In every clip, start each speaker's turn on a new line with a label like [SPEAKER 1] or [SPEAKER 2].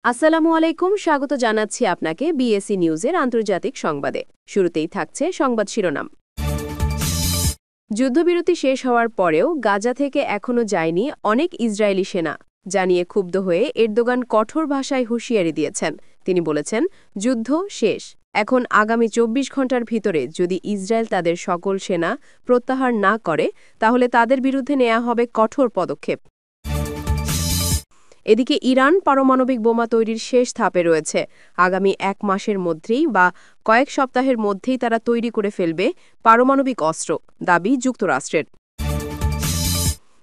[SPEAKER 1] আসসালামু আলাইকুম, স্বাগত জানাচ্ছি আপনাকে বিএসি নিউজের আন্তর্জাতিক সংবাদে। শুরুতেই থাকছে সংবাদ শিরোনাম। যুদ্ধবিরতি শেষ হওয়ার পরেও গাজা থেকে এখনও যায়নি অনেক ইসরায়েলি সেনা, জানিয়ে ক্ষুব্ধ হয়ে এরদোগান কঠোর ভাষায় হুঁশিয়ারি দিয়েছেন। তিনি বলেছেন, যুদ্ধ শেষ, এখন আগামী ২৪ ঘণ্টার ভিতরে যদি ইসরায়েল তাদের সকল সেনা প্রত্যাহার না করে তাহলে তাদের বিরুদ্ধে নেওয়া হবে কঠোর পদক্ষেপ। এদিকে ইরান পারমাণবিক বোমা তৈরির শেষ ধাপে রয়েছে। আগামী ১ মাসের মধ্যেই বা কয়েক সপ্তাহের মধ্যেই তারা তৈরি করে ফেলবে পারমাণবিক অস্ত্র, দাবি যুক্তরাষ্ট্রের।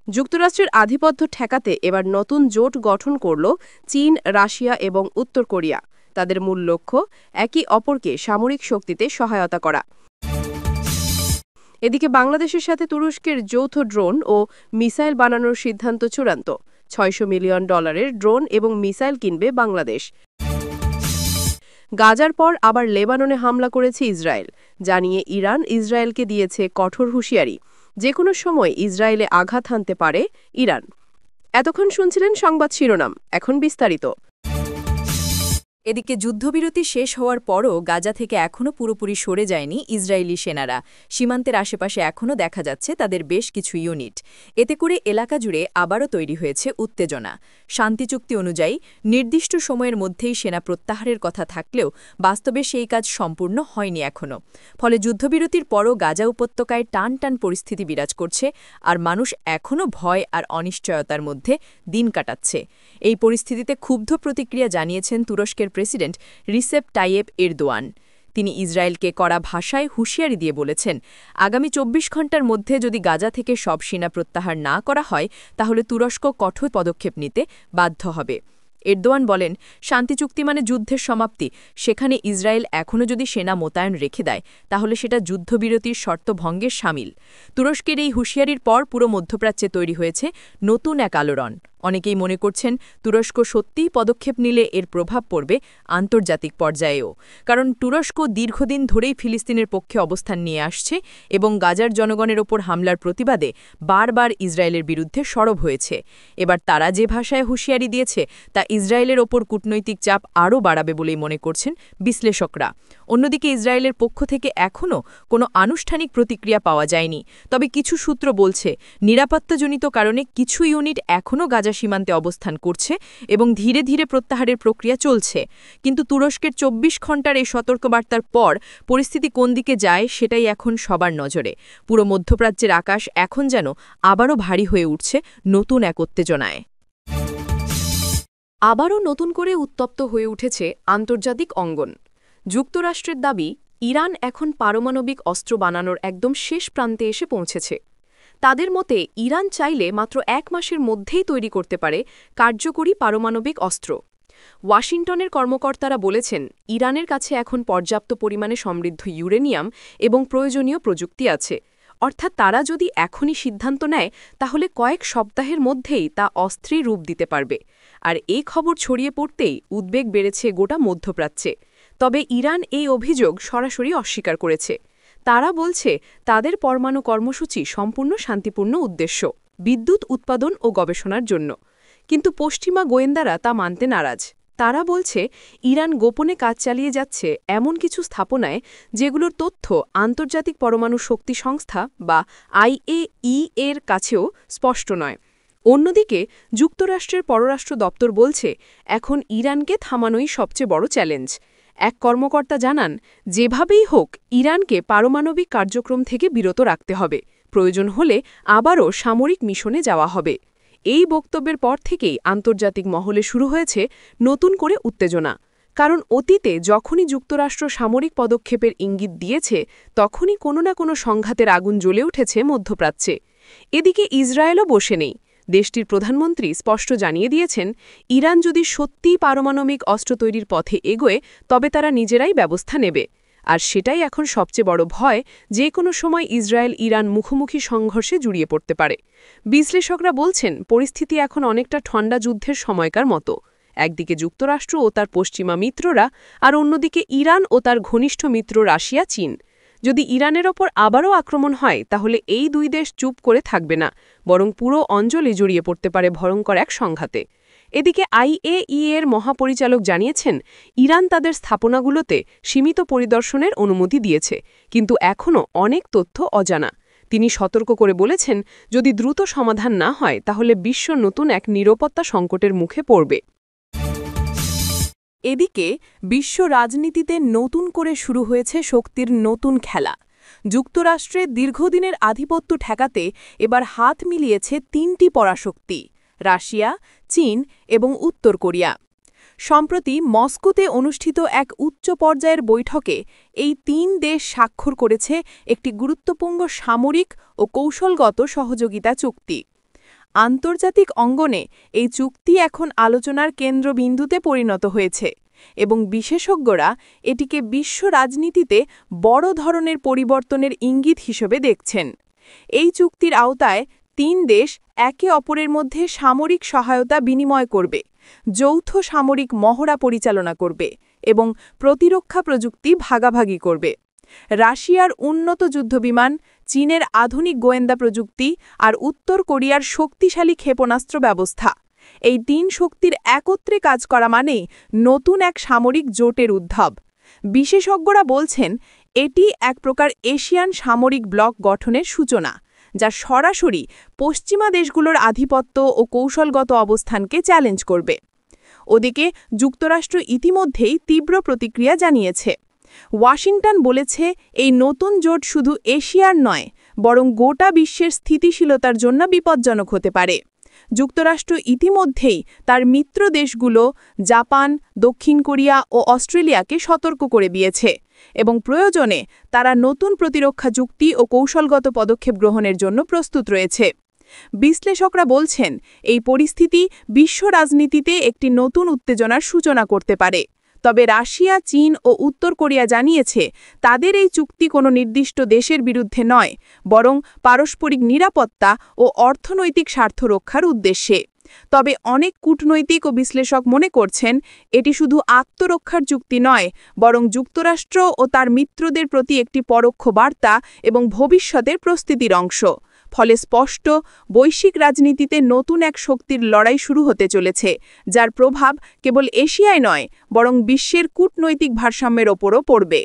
[SPEAKER 1] যুক্তরাষ্ট্রের আধিপত্য ঠেকাতে এবার নতুন জোট গঠন করল চীন, রাশিয়া এবং উত্তর কোরিয়া। তাদের মূল লক্ষ্য একে অপরকে সামরিক শক্তিতে সহায়তা করা। এদিকে বাংলাদেশের সাথে তুরস্কের যৌথ ড্রোন ও মিসাইল বানানোর সিদ্ধান্ত চূড়ান্ত। $৬০০ মিলিয়ন ড্রোন এবং মিসাইল কিনবে বাংলাদেশ। গাজার পর আবার লেবাননে হামলা করেছে ইসরায়েল, জানিয়ে ইরান ইসরায়েলকে দিয়েছে কঠোর হুঁশিয়ারি। যে কোনো সময় ইসরায়েলে আঘাত হানতে পারে ইরান। এতক্ষণ শুনছিলেন সংবাদ শিরোনাম, এখন বিস্তারিত।
[SPEAKER 2] এদিকে যুদ্ধবিরতি শেষ হওয়ার পরও গাজা থেকে এখনও পুরোপুরি সরে যায়নি ইসরায়েলি সেনারা। সীমান্তের আশেপাশে এখনও দেখা যাচ্ছে তাদের বেশ কিছু ইউনিট। এতে করে এলাকা জুড়ে আবারও তৈরি হয়েছে উত্তেজনা। শান্তি চুক্তি অনুযায়ী নির্দিষ্ট সময়ের মধ্যেই সেনা প্রত্যাহারের কথা থাকলেও বাস্তবে সেই কাজ সম্পূর্ণ হয়নি এখনও। ফলে যুদ্ধবিরতির পরও গাজা উপত্যকায় টান টান পরিস্থিতি বিরাজ করছে, আর মানুষ এখনও ভয় আর অনিশ্চয়তার মধ্যে দিন কাটাচ্ছে। এই পরিস্থিতিতে ক্ষুব্ধ প্রতিক্রিয়া জানিয়েছেন তুরস্কের প্রেসিডেন্ট রিসেপ তাইয়েপ এরদোয়ান। তিনি ইসরায়েলকে কড়া ভাষায় হুঁশিয়ারি দিয়ে বলেছেন, আগামী ২৪ ঘণ্টার মধ্যে যদি গাজা থেকে সব সেনা প্রত্যাহার না করা হয় তাহলে তুরস্ক কঠোর পদক্ষেপ নিতে বাধ্য হবে। এরদোয়ান বলেন, শান্তি চুক্তি মানে যুদ্ধের সমাপ্তি। সেখানে ইসরায়েল এখনও যদি সেনা মোতায়েন রেখে দেয় তাহলে সেটা যুদ্ধবিরতির শর্ত ভঙ্গের শামিল। তুরস্কের এই হুঁশিয়ারির পর পুরো মধ্যপ্রাচ্যে তৈরি হয়েছে নতুন এক আলোড়ন। অনেকেই মনে করছেন তুরস্ক সত্যিই পদক্ষেপ নিলে এর প্রভাব পড়বে আন্তর্জাতিক পর্যায়েও। কারণ তুরস্ক দীর্ঘদিন ধরেই ফিলিস্তিনের পক্ষে অবস্থান নিয়ে আসছে এবং গাজার জনগণের ওপর হামলার প্রতিবাদে বারবার ইসরায়েলের বিরুদ্ধে সরব হয়েছে। এবার তারা যে ভাষায় হুঁশিয়ারি দিয়েছে তা ইসরায়েলের ওপর কূটনৈতিক চাপ আরও বাড়াবে বলেই মনে করছেন বিশ্লেষকরা। অন্যদিকে ইসরায়েলের পক্ষ থেকে এখনও কোনো আনুষ্ঠানিক প্রতিক্রিয়া পাওয়া যায়নি। তবে কিছু সূত্র বলছে, নিরাপত্তাজনিত কারণে কিছু ইউনিট এখনও গাজা সীমান্তে অবস্থান করছে এবং ধীরে ধীরে প্রত্যাহারের প্রক্রিয়া চলছে। কিন্তু তুরস্কের ২৪ ঘণ্টার এই সতর্কবার্তার পর পরিস্থিতি কোন দিকে যায় সেটাই এখন সবার নজরে। পুরো মধ্যপ্রাচ্যের আকাশ এখন যেন আবারও ভারী হয়ে উঠছে নতুন এক উত্তেজনায়।
[SPEAKER 1] আবারও নতুন করে উত্তপ্ত হয়ে উঠেছে আন্তর্জাতিক অঙ্গন। যুক্তরাষ্ট্রের দাবি, ইরান এখন পারমাণবিক অস্ত্র বানানোর একদম শেষ প্রান্তে এসে পৌঁছেছে। তাদের মতে ইরান চাইলে মাত্র ১ মাসের মধ্যেই তৈরি করতে পারে কার্যকরী পারমাণবিক অস্ত্র। ওয়াশিংটনের কর্মকর্তারা বলেছেন, ইরানের কাছে এখন পর্যাপ্ত পরিমাণে সমৃদ্ধ ইউরেনিয়াম এবং প্রয়োজনীয় প্রযুক্তি আছে। অর্থাৎ তারা যদি এখনই সিদ্ধান্ত নেয় তাহলে কয়েক সপ্তাহের মধ্যেই তা অস্ত্রে রূপ দিতে পারবে। আর এই খবর ছড়িয়ে পড়তেই উদ্বেগ বেড়েছে গোটা মধ্যপ্রাচ্যে। তবে ইরান এই অভিযোগ সরাসরি অস্বীকার করেছে। তারা বলছে তাদের পরমাণু কর্মসূচি সম্পূর্ণ শান্তিপূর্ণ উদ্দেশ্য, বিদ্যুৎ উৎপাদন ও গবেষণার জন্য। কিন্তু পশ্চিমা গোয়েন্দারা তা মানতে নারাজ। তারা বলছে ইরান গোপনে কাজ চালিয়ে যাচ্ছে এমন কিছু স্থাপনায় যেগুলোর তথ্য আন্তর্জাতিক পরমাণু শক্তি সংস্থা বা IAEA এর কাছেও স্পষ্ট নয়। অন্যদিকে যুক্তরাষ্ট্রের পররাষ্ট্র দপ্তর বলছে, এখন ইরানকে থামানোই সবচেয়ে বড় চ্যালেঞ্জ। এক কর্মকর্তা জানান, যেভাবেই হোক ইরানকে পারমাণবিক কার্যক্রম থেকে বিরত রাখতে হবে, প্রয়োজন হলে আবারও সামরিক মিশনে যাওয়া হবে। এই বক্তব্যের পর থেকেই আন্তর্জাতিক মহলে শুরু হয়েছে নতুন করে উত্তেজনা। কারণ অতীতে যখনই যুক্তরাষ্ট্র সামরিক পদক্ষেপের ইঙ্গিত দিয়েছে তখনই কোনো না কোনো সংঘাতের আগুন জ্বলে উঠেছে মধ্যপ্রাচ্যে। এদিকে ইসরায়েলও বসে নেই। দেশটির প্রধানমন্ত্রী স্পষ্ট জানিয়ে দিয়েছেন, ইরান যদি সত্যিই পারমাণবিক অস্ত্র তৈরির পথে এগোয় তবে তারা নিজেরাই ব্যবস্থা নেবে। আর সেটাই এখন সবচেয়ে বড় ভয়, যে কোনো সময় ইসরায়েল ইরান মুখোমুখি সংঘর্ষে জড়িয়ে পড়তে পারে। বিশ্লেষকরা বলছেন, পরিস্থিতি এখন অনেকটা ঠান্ডা যুদ্ধের সময়কার মতো। একদিকে যুক্তরাষ্ট্র ও তার পশ্চিমা মিত্ররা, আর অন্যদিকে ইরান ও তার ঘনিষ্ঠ মিত্র রাশিয়া, চীন। যদি ইরানের ওপর আবারও আক্রমণ হয় তাহলে এই দুই দেশ চুপ করে থাকবে না, বরং পুরো অঞ্চলে জড়িয়ে পড়তে পারে ভয়ঙ্কর এক সংঘাতে। এদিকে IAEA এর মহাপরিচালক জানিয়েছেন, ইরান তাদের স্থাপনাগুলোতে সীমিত পরিদর্শনের অনুমতি দিয়েছে, কিন্তু এখনও অনেক তথ্য অজানা। তিনি সতর্ক করে বলেছেন, যদি দ্রুত সমাধান না হয় তাহলে বিশ্ব নতুন এক নিরাপত্তা সংকটের মুখে পড়বে। এদিকে বিশ্ব রাজনীতিতে নতুন করে শুরু হয়েছে শক্তির নতুন খেলা। যুক্তরাষ্ট্রের দীর্ঘদিনের আধিপত্য ঠেকাতে এবার হাত মিলিয়েছে তিনটি পরাশক্তি: রাশিয়া, চীন এবং উত্তর কোরিয়া। সম্প্রতি মস্কোতে অনুষ্ঠিত এক উচ্চ পর্যায়ের বৈঠকে এই তিন দেশ স্বাক্ষর করেছে একটি গুরুত্বপূর্ণ সামরিক ও কৌশলগত সহযোগিতা চুক্তি। আন্তর্জাতিক অঙ্গনে এই চুক্তি এখন আলোচনার কেন্দ্রবিন্দুতে পরিণত হয়েছে এবং বিশেষজ্ঞরা এটিকে বিশ্ব রাজনীতিতে বড় ধরনের পরিবর্তনের ইঙ্গিত হিসেবে দেখছেন। এই চুক্তির আওতায় তিন দেশ একে অপরের মধ্যে সামরিক সহায়তা বিনিময় করবে, যৌথ সামরিক মহড়া পরিচালনা করবে এবং প্রতিরক্ষা প্রযুক্তি ভাগাভাগি করবে। রাশিয়ার উন্নত যুদ্ধবিমান, চীনের আধুনিক গোয়েন্দা প্রযুক্তি আর উত্তর কোরিয়ার শক্তিশালী ক্ষেপণাস্ত্র ব্যবস্থা, এই তিন শক্তির একত্রে কাজ করা মানেই নতুন এক সামরিক জোটের উদ্ভব। বিশেষজ্ঞরা বলছেন, এটি এক প্রকার এশিয়ান সামরিক ব্লক গঠনের সূচনা, যা সরাসরি পশ্চিমা দেশগুলোর আধিপত্য ও কৌশলগত অবস্থানকে চ্যালেঞ্জ করবে। ওদিকে যুক্তরাষ্ট্র ইতিমধ্যেই তীব্র প্রতিক্রিয়া জানিয়েছে। ওয়াশিংটন বলেছে, এই নতুন জোট শুধু এশিয়ার নয়, বরং গোটা বিশ্বের স্থিতিশীলতার জন্য বিপজ্জনক হতে পারে। যুক্তরাষ্ট্র ইতিমধ্যেই তার মিত্র দেশগুলো জাপান, দক্ষিণ কোরিয়া ও অস্ট্রেলিয়াকে সতর্ক করে দিয়েছে এবং প্রয়োজনে তারা নতুন প্রতিরক্ষা চুক্তি ও কৌশলগত পদক্ষেপ গ্রহণের জন্য প্রস্তুত রয়েছে। বিশ্লেষকরা বলছেন, এই পরিস্থিতি বিশ্ব রাজনীতিতে একটি নতুন উত্তেজনার সূচনা করতে পারে। তবে রাশিয়া, চীন ও উত্তর কোরিয়া জানিয়েছে, তাদের এই চুক্তি কোনো নির্দিষ্ট দেশের বিরুদ্ধে নয়, বরং পারস্পরিক নিরাপত্তা ও অর্থনৈতিক স্বার্থ রক্ষার উদ্দেশ্যে। তবে অনেক কূটনৈতিক ও বিশ্লেষক মনে করছেন, এটি শুধু আত্মরক্ষার চুক্তি নয়, বরং যুক্তরাষ্ট্র ও তার মিত্রদের প্রতি একটি পরোক্ষ বার্তা এবং ভবিষ্যতের প্রস্তুতির অংশ। ফলে স্পষ্ট, বৈশ্বিক রাজনীতিতে নতুন এক শক্তির লড়াই শুরু হতে চলেছে, যার প্রভাব কেবল এশিয়ায় নয়, বরং বিশ্বের কূটনৈতিক ভারসাম্যের ওপরও পড়বে।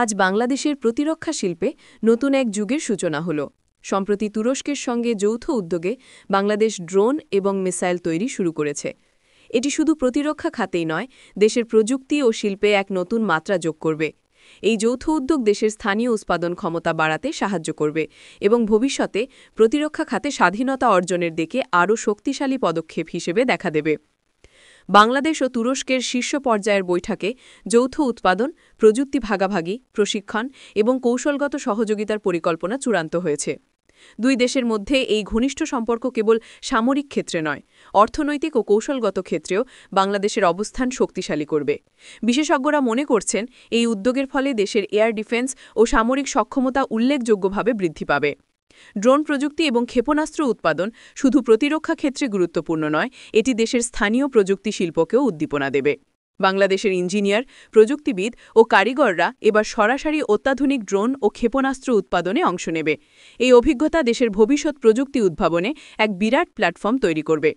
[SPEAKER 1] আজ বাংলাদেশের প্রতিরক্ষা শিল্পে নতুন এক যুগের সূচনা হল। সম্প্রতি তুরস্কের সঙ্গে যৌথ উদ্যোগে বাংলাদেশ ড্রোন এবং মিসাইল তৈরি শুরু করেছে। এটি শুধু প্রতিরক্ষা খাতেই নয়, দেশের প্রযুক্তি ও শিল্পে এক নতুন মাত্রা যোগ করবে। এই যৌথ উদ্যোগ দেশের স্থানীয় উৎপাদন ক্ষমতা বাড়াতে সাহায্য করবে এবং ভবিষ্যতে প্রতিরক্ষা খাতে স্বাধীনতা অর্জনের দিকে আরও শক্তিশালী পদক্ষেপ হিসেবে দেখা দেবে। বাংলাদেশ ও তুরস্কের শীর্ষ পর্যায়ের বৈঠকে যৌথ উৎপাদন, প্রযুক্তি ভাগাভাগি, প্রশিক্ষণ এবং কৌশলগত সহযোগিতার পরিকল্পনা চূড়ান্ত হয়েছে। দুই দেশের মধ্যে এই ঘনিষ্ঠ সম্পর্ক কেবল সামরিক ক্ষেত্রে নয়, অর্থনৈতিক ও কৌশলগত ক্ষেত্রেও বাংলাদেশের অবস্থান শক্তিশালী করবে। বিশেষজ্ঞরা মনে করছেন, এই উদ্যোগের ফলে দেশের এয়ার ডিফেন্স ও সামরিক সক্ষমতা উল্লেখযোগ্যভাবে বৃদ্ধি পাবে। ড্রোন প্রযুক্তি এবং ক্ষেপণাস্ত্র উৎপাদন শুধু প্রতিরক্ষা ক্ষেত্রে গুরুত্বপূর্ণ নয়, এটি দেশের স্থানীয় প্রযুক্তি শিল্পকেও উদ্দীপনা দেবে। বাংলাদেশের ইঞ্জিনিয়ার, প্রযুক্তিবিদ ও কারিগররা এবার সরাসরি অত্যাধুনিক ড্রোন ও ক্ষেপণাস্ত্র উৎপাদনে অংশ নেবে। এই অভিজ্ঞতা দেশের ভবিষ্যৎ প্রযুক্তি উদ্ভাবনে এক বিরাট প্ল্যাটফর্ম তৈরি করবে।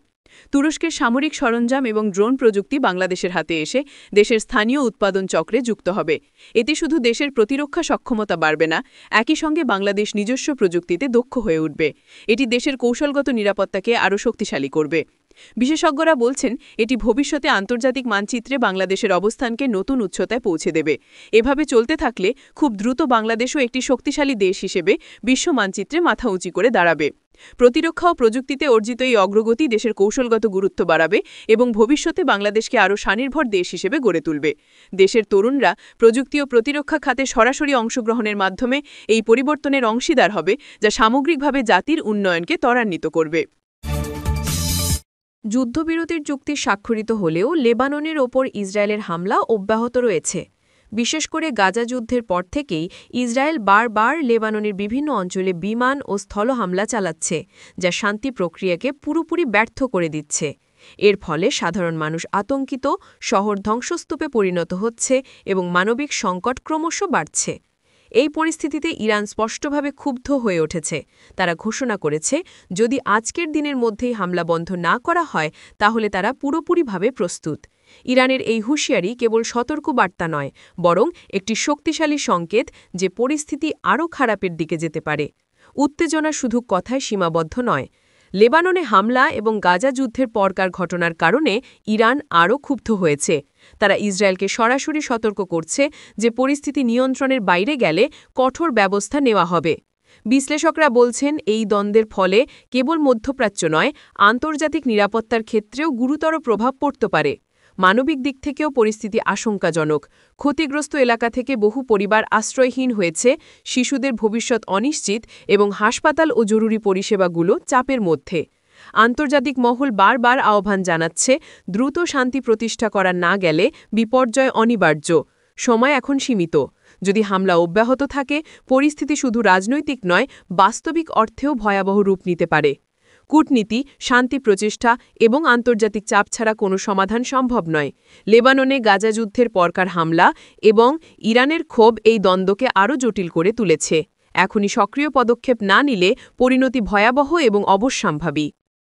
[SPEAKER 1] তুরস্কের সামরিক সরঞ্জাম এবং ড্রোন প্রযুক্তি বাংলাদেশের হাতে এসে দেশের স্থানীয় উৎপাদন চক্রে যুক্ত হবে। এতে শুধু দেশের প্রতিরক্ষা সক্ষমতা বাড়বে না, একই সঙ্গে বাংলাদেশ নিজস্ব প্রযুক্তিতে দক্ষ হয়ে উঠবে। এটি দেশের কৌশলগত নিরাপত্তাকে আরও শক্তিশালী করবে। বিশেষজ্ঞরা বলছেন, এটি ভবিষ্যতে আন্তর্জাতিক মানচিত্রে বাংলাদেশের অবস্থানকে নতুন উচ্চতায় পৌঁছে দেবে। এভাবে চলতে থাকলে খুব দ্রুত বাংলাদেশও একটি শক্তিশালী দেশ হিসেবে বিশ্ব মানচিত্রে মাথা উঁচু করে দাঁড়াবে। প্রতিরক্ষা ও প্রযুক্তিতে অর্জিত এই অগ্রগতি দেশের কৌশলগত গুরুত্ব বাড়াবে এবং ভবিষ্যতে বাংলাদেশকে আরও স্বনির্ভর দেশ হিসেবে গড়ে তুলবে। দেশের তরুণরা প্রযুক্তি ও প্রতিরক্ষা খাতে সরাসরি অংশগ্রহণের মাধ্যমে এই পরিবর্তনের অংশীদার হবে, যা সামগ্রিকভাবে জাতির উন্নয়নকে ত্বরান্বিত করবে। যুদ্ধবিরতির চুক্তি স্বাক্ষরিত হলেও লেবাননের ওপর ইসরায়েলের হামলা অব্যাহত রয়েছে। বিশেষ করে গাজা যুদ্ধের পর থেকেই ইসরায়েল বারবার লেবাননের বিভিন্ন অঞ্চলে বিমান ও স্থল হামলা চালাচ্ছে, যা শান্তি প্রক্রিয়াকে পুরোপুরি ব্যর্থ করে দিচ্ছে। এর ফলে সাধারণ মানুষ আতঙ্কিত, শহর ধ্বংসস্তূপে পরিণত হচ্ছে এবং মানবিক সংকট ক্রমশ বাড়ছে। এই পরিস্থিতিতে ইরান স্পষ্টভাবে ক্ষুব্ধ হয়ে উঠেছে। তারা ঘোষণা করেছে, যদি আজকের দিনের মধ্যেই হামলা বন্ধ না করা হয় তাহলে তারা পুরোপুরিভাবে প্রস্তুত। ইরানের এই হুঁশিয়ারি কেবল সতর্ক বার্তা নয়, বরং একটি শক্তিশালী সংকেত যে পরিস্থিতি আরও খারাপের দিকে যেতে পারে। উত্তেজনা শুধু কথায় সীমাবদ্ধ নয়। লেবাননে হামলা এবং গাজা যুদ্ধের পরকার ঘটনার কারণে ইরান আরও ক্ষুব্ধ হয়েছে। তারা ইসরায়েলকে সরাসরি সতর্ক করছে যে পরিস্থিতি নিয়ন্ত্রণের বাইরে গেলে কঠোর ব্যবস্থা নেওয়া হবে। বিশ্লেষকরা বলছেন, এই দ্বন্দ্বের ফলে কেবল মধ্যপ্রাচ্য নয়, আন্তর্জাতিক নিরাপত্তার ক্ষেত্রেও গুরুতর প্রভাব পড়তে পারে। মানবিক দিক থেকেও পরিস্থিতি আশঙ্কাজনক। ক্ষতিগ্রস্ত এলাকা থেকে বহু পরিবার আশ্রয়হীন হয়েছে, শিশুদের ভবিষ্যৎ অনিশ্চিত এবং হাসপাতাল ও জরুরি পরিষেবাগুলো চাপের মধ্যে। আন্তর্জাতিক মহল বারবার আহ্বান জানাচ্ছে, দ্রুত শান্তি প্রতিষ্ঠা করা না গেলে বিপর্যয় অনিবার্য। সময় এখন সীমিত। যদি হামলা অব্যাহত থাকে, পরিস্থিতি শুধু রাজনৈতিক নয়, বাস্তবিক অর্থেও ভয়াবহ রূপ নিতে পারে। কূটনীতি, শান্তি প্রচেষ্টা এবং আন্তর্জাতিক চাপ ছাড়া কোনো সমাধান সম্ভব নয়। লেবাননে গাজা যুদ্ধের পরকার হামলা এবং ইরানের ক্ষোভ এই দ্বন্দ্বকে আরও জটিল করে তুলেছে। এখনই সক্রিয় পদক্ষেপ না নিলে পরিণতি ভয়াবহ এবং অবশ্যম্ভাবী।